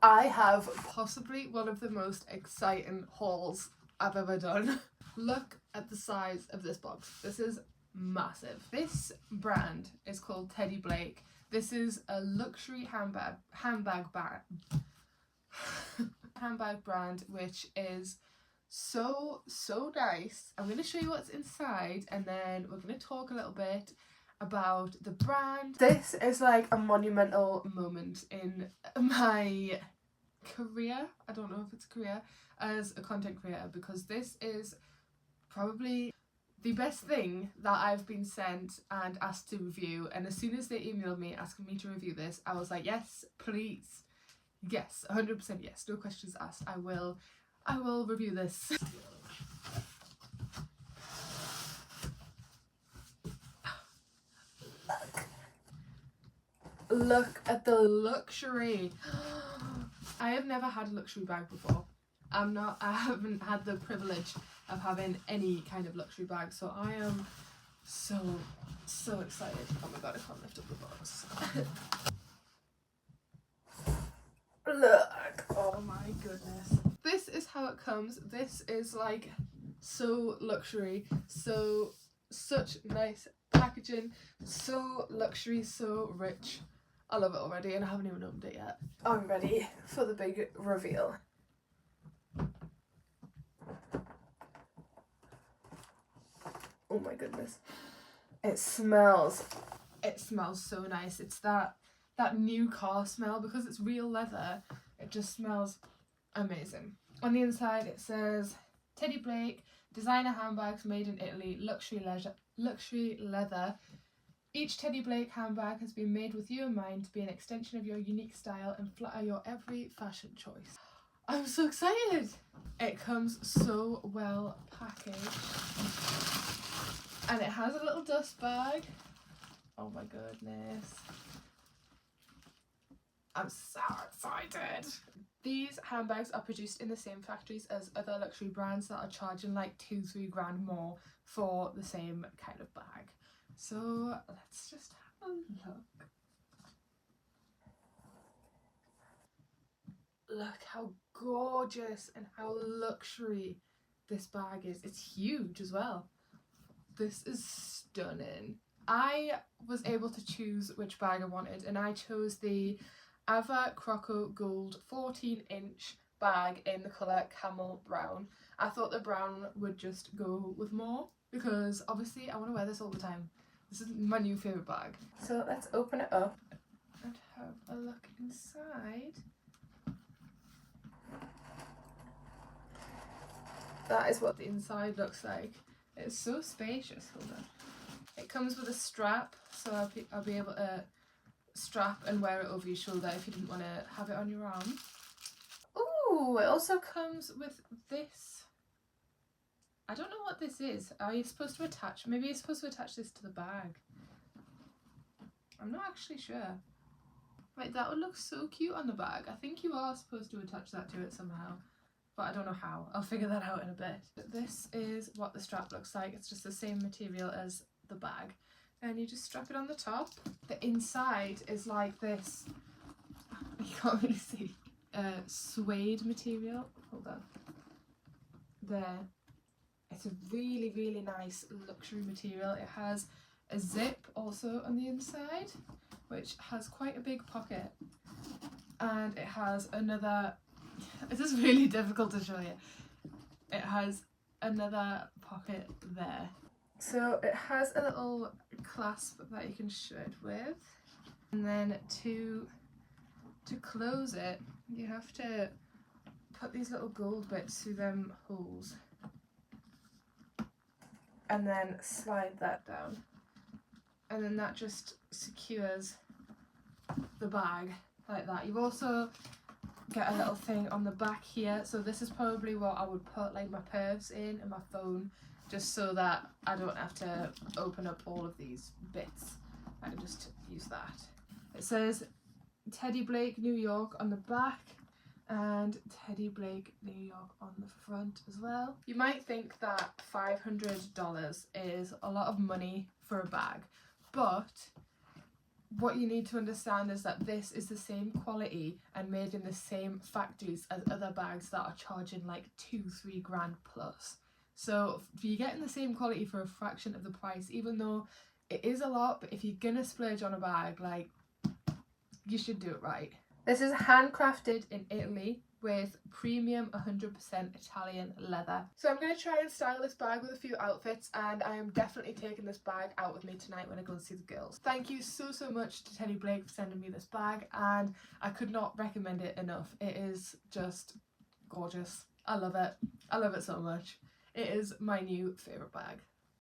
I have possibly one of the most exciting hauls I've ever done. Look at the size of this box. This is massive. This brand is called Teddy Blake. This is a luxury handbag brand which is so nice. I'm going to show you what's inside and then we're going to talk a little bit about the brand. This is like a monumental moment in my career. I don't know if it's a career as a content creator, because this is probably the best thing that I've been sent and asked to review. And as soon as they emailed me asking me to review this, I was like, yes, please. Yes, 100% yes, no questions asked. I will review this. Look at the luxury. I have never had a luxury bag before. I haven't had the privilege of having any kind of luxury bag, so I am so excited. Oh my god, I can't lift up the box. Look, oh my goodness. This is how it comes. This is like so luxury, such nice packaging, so luxury, so rich. I love it already and I haven't even opened it yet. I'm ready for the big reveal. Oh my goodness. It smells so nice. It's that new car smell, because it's real leather. It just smells amazing. On the inside it says Teddy Blake, designer handbags made in Italy, luxury leather. Each Teddy Blake handbag has been made with you in mind to be an extension of your unique style and flatter your every fashion choice. I'm so excited! It comes so well packaged. And it has a little dust bag. Oh my goodness. I'm so excited! These handbags are produced in the same factories as other luxury brands that are charging like 2-3 grand more for the same kind of bag. So let's just have a look. Look how gorgeous and how luxury this bag is. It's huge as well. This is stunning. I was able to choose which bag I wanted and I chose the Ava Croco Gold 14-inch bag in the colour camel brown. I thought the brown would just go with more because obviously I want to wear this all the time. This is my new favourite bag. So let's open it up and have a look inside. That is what the inside looks like. It's so spacious. Hold on. It comes with a strap, so I'll be able to strap and wear it over your shoulder if you didn't want to have it on your arm. Ooh, it also comes with this. I don't know what this is. Are you supposed to attach? Maybe you're supposed to attach this to the bag. I'm not actually sure. Wait, that would look so cute on the bag. I think you are supposed to attach that to it somehow, but I don't know how. I'll figure that out in a bit. But this is what the strap looks like. It's just the same material as the bag. And you just strap it on the top. The inside is like this. You can't really see. Suede material. Hold on. There. It's a really nice luxury material. It has a zip also on the inside, which has quite a big pocket. And it has another... This is really difficult to show you. It has another pocket there. So it has a little clasp that you can show it with, and then to close it you have to put these little gold bits through them holes and then slide that down, and then that just secures the bag like that. You've also got a little thing on the back here, so this is probably what I would put like my purse in and my phone, just so that I don't have to open up all of these bits. I can just use that. It says Teddy Blake New York on the back and Teddy Blake New York on the front as well. You might think that $500 is a lot of money for a bag, but what you need to understand is that this is the same quality and made in the same factories as other bags that are charging like 2-3 grand plus. So you're getting the same quality for a fraction of the price, even though it is a lot. But if you're gonna splurge on a bag, like, you should do it right. This is handcrafted in Italy with premium 100% Italian leather. So I'm going to try and style this bag with a few outfits, and I am definitely taking this bag out with me tonight when I go and see the girls. Thank you so much to Teddy Blake for sending me this bag, and I could not recommend it enough. It is just gorgeous. I love it. I love it so much. It is my new favourite bag.